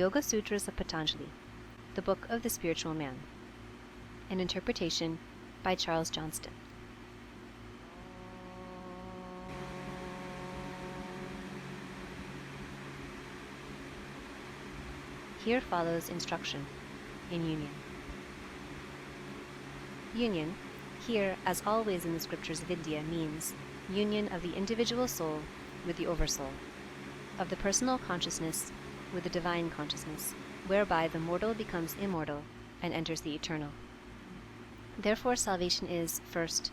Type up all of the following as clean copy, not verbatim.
Yoga Sutras of Patanjali, the Book of the Spiritual Man. An interpretation by Charles Johnston. Here follows instruction in union. Union, here as always in the scriptures of India, means union of the individual soul with the oversoul, of the personal consciousness with the divine consciousness, whereby the mortal becomes immortal and enters the eternal. Therefore salvation is, first,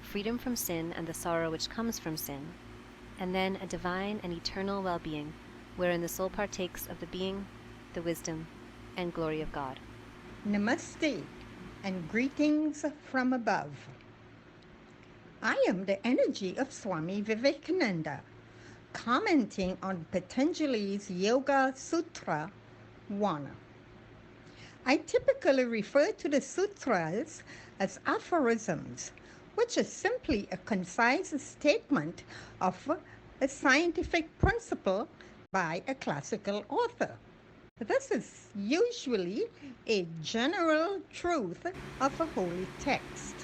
freedom from sin and the sorrow which comes from sin, and then a divine and eternal well-being, wherein the soul partakes of the being, the wisdom, and glory of God. Namaste and greetings from above. I am the energy of Swami Vivekananda, commenting on Patanjali'S Yoga Sutra 1. I typically refer to the sutras as aphorisms, which is simply a concise statement of a scientific principle by a classical author. This is usually a general truth of a holy text.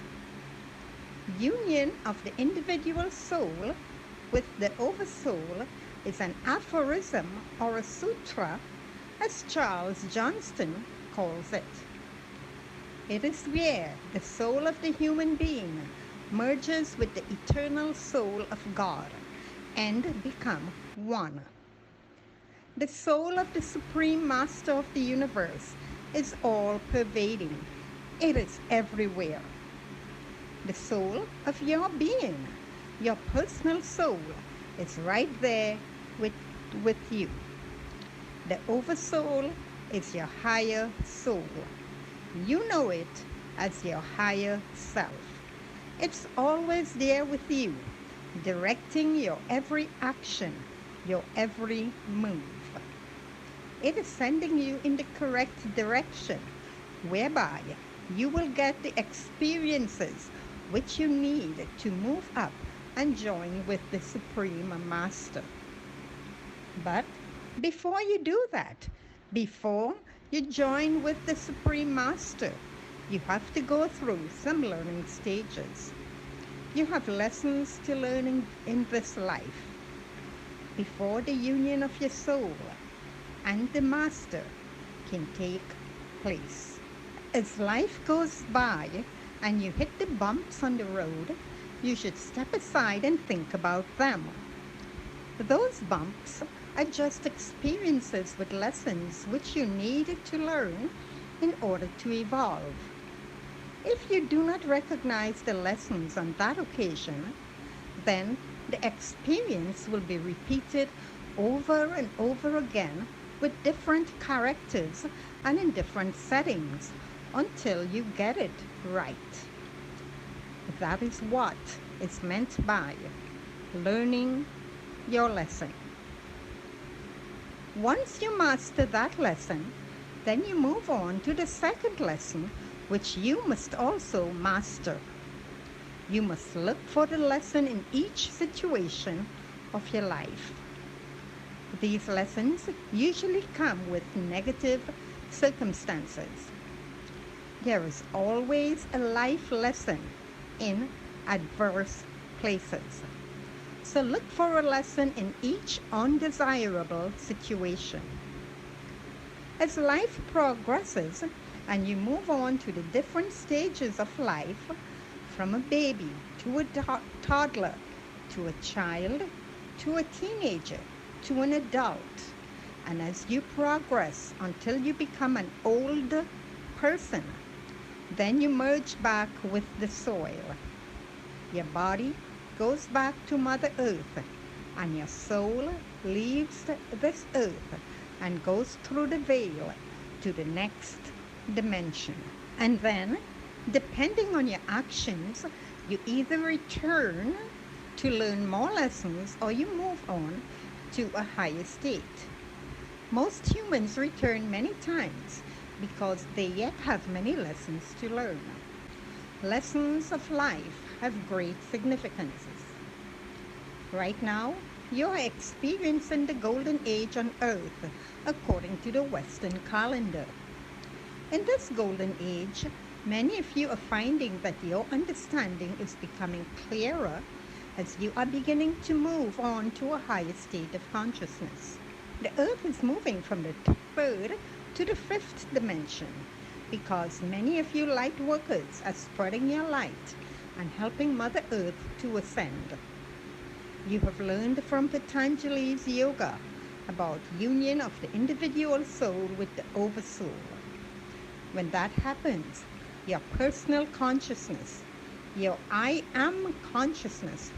Union of the individual soul with the oversoul is an aphorism or a sutra, as Charles Johnston calls it. It is where the soul of the human being merges with the eternal soul of God and become one. The soul of the Supreme Master of the universe is all-pervading. It is everywhere. The soul of your being, your personal soul, is right there with you. The oversoul is your higher soul. You know it as your higher self. It's always there with you, directing your every action, your every move. It is sending you in the correct direction, whereby you will get the experiences which you need to move up and join with the Supreme Master. But before you do that, before you join with the Supreme Master, you have to go through some learning stages. You have lessons to learn in this life. Before the union of your soul and the Master can take place. As life goes by and you hit the bumps on the road, you should step aside and think about them. Those bumps are just experiences with lessons which you need to learn in order to evolve. If you do not recognize the lessons on that occasion, then the experience will be repeated over and over again with different characters and in different settings until you get it right. That is what is meant by learning your lesson. Once you master that lesson, then you move on to the second lesson, which you must also master. You must look for the lesson in each situation of your life. These lessons usually come with negative circumstances. There is always a life lesson in adverse places. So look for a lesson in each undesirable situation. As life progresses and you move on to the different stages of life, from a baby to a toddler, to a child, to a teenager, to an adult, and as you progress until you become an old person, then you merge back with the soil. Your body goes back to Mother Earth, and your soul leaves this earth and goes through the veil to the next dimension. And then, depending on your actions, you either return to learn more lessons or you move on to a higher state. Most humans return many times because they yet have many lessons to learn. Lessons of life have great significances. Right now, You are experiencing the golden age on earth according to the Western calendar. In this golden age, many of you are finding that your understanding is becoming clearer as you are beginning to move on to a higher state of consciousness. The earth is moving from the third to the fifth dimension because many of you light workers are spreading your light and helping Mother Earth to ascend. You have learned from Patanjali'S yoga about union of the individual soul with the oversoul. When that happens, your personal consciousness, your I am consciousness,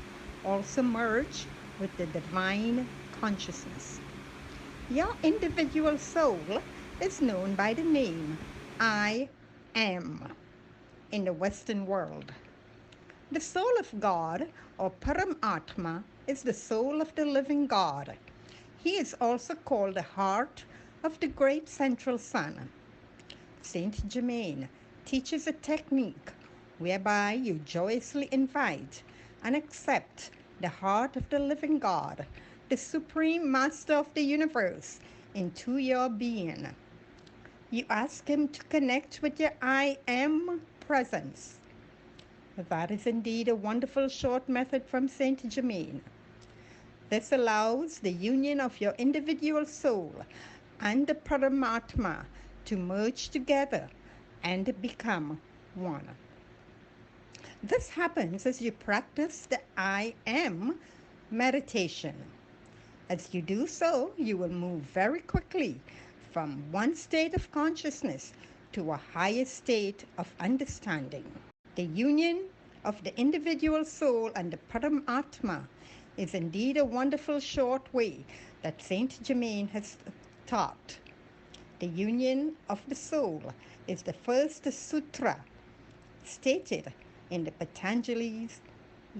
also merge with the divine consciousness. Your individual soul is known by the name I am in the Western world. The soul of God, or paramatma, is the soul of the living God. He is also called the heart of the great central sun. Saint Germain teaches a technique whereby you joyously invite and accept the heart of the living God, the supreme master of the universe, into your being. You ask him to connect with your I am presence. That is indeed a wonderful short method from Saint Germain. This allows the union of your individual soul and the paramatma to merge together and become one. This happens as you practice the I am meditation. As you do so, you will move very quickly from one state of consciousness to a higher state of understanding. The union of the individual soul and the paramatma is indeed a wonderful short way that Saint Germain has taught. The union of the soul is the first sutra stated in the Patanjali'S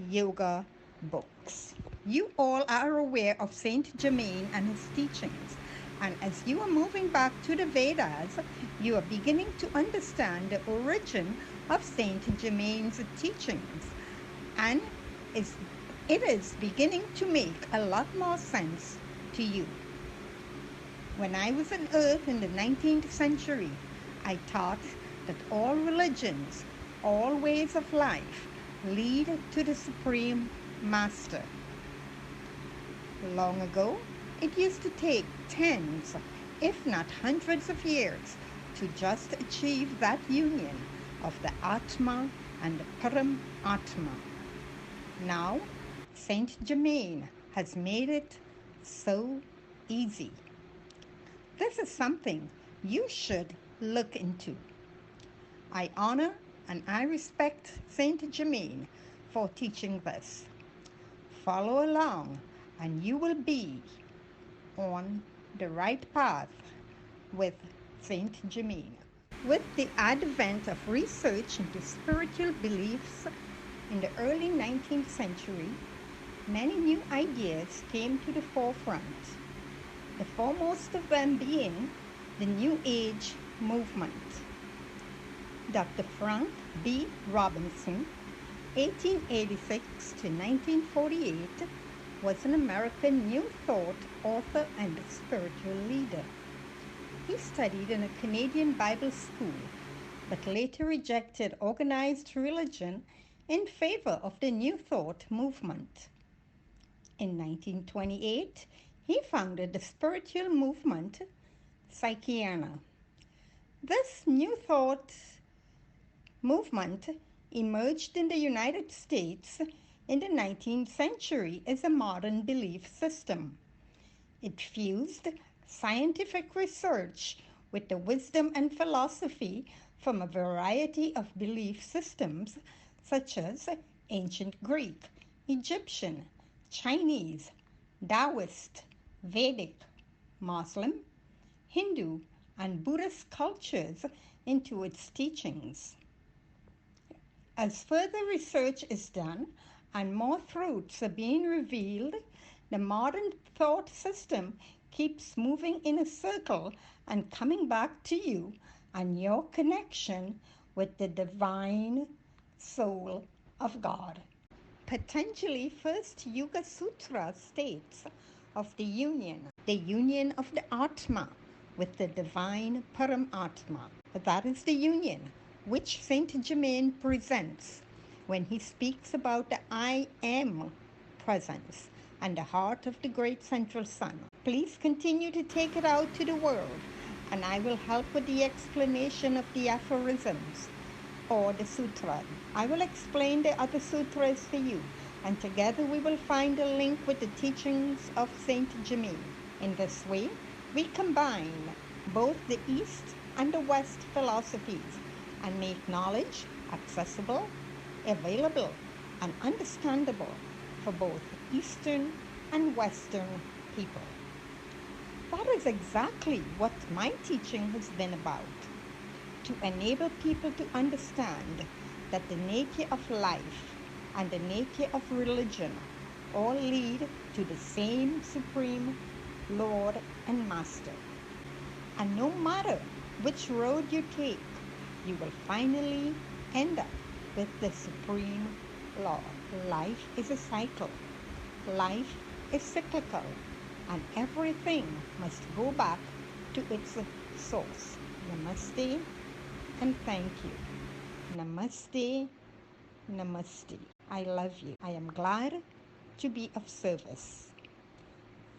yoga books. You all are aware of Saint Germain and his teachings, and as you are moving back to the Vedas, you are beginning to understand the origin of Saint Germain's teachings, and it is beginning to make a lot more sense to you. When I was on earth in the 19th century, I taught that all religions, all ways of life lead to the Supreme Master. Long ago, it used to take tens, if not hundreds of years to just achieve that union of the Atma and the paramatma. Now, Saint Germain has made it so easy. This is something you should look into. I honor and I respect Saint Germain for teaching this. Follow along and you will be on the right path with Saint Germain. With the advent of research into spiritual beliefs in the early 19th century, many new ideas came to the forefront. The foremost of them being the New Age movement. Dr. Frank B. Robinson, 1886 to 1948, was an American New Thought author and spiritual leader. He studied in a Canadian Bible school, but later rejected organized religion in favor of the New Thought movement. In 1928, he founded the spiritual movement Psychiana. This New Thought movement emerged in the United States in the 19th century as a modern belief system. It fused scientific research with the wisdom and philosophy from a variety of belief systems such as ancient Greek, Egyptian, Chinese, Taoist, Vedic, Muslim, Hindu, and Buddhist cultures into its teachings. As further research is done and more truths are being revealed, the modern thought system keeps moving in a circle and coming back to you and your connection with the divine soul of God. Patanjali first Yoga Sutra states of the union of the atma with the divine paramatma. That is the union which Saint Germain presents when he speaks about the I am presence and the heart of the great central sun. Please continue to take it out to the world, and I will help with the explanation of the aphorisms or the sutra. I will explain the other sutras for you, and together we will find a link with the teachings of Saint Germain. In this way, we combine both the East and the West philosophies and make knowledge accessible, available, and understandable for both Eastern and Western people. That is exactly what my teaching has been about, to enable people to understand that the nature of life and the nature of religion all lead to the same Supreme Lord and Master. And no matter which road you take, you will finally end up with the Supreme Lord. Life is a cycle. Life is cyclical, and everything must go back to its source. Namaste and thank you. Namaste, namaste. I love you. I am glad to be of service.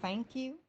Thank you.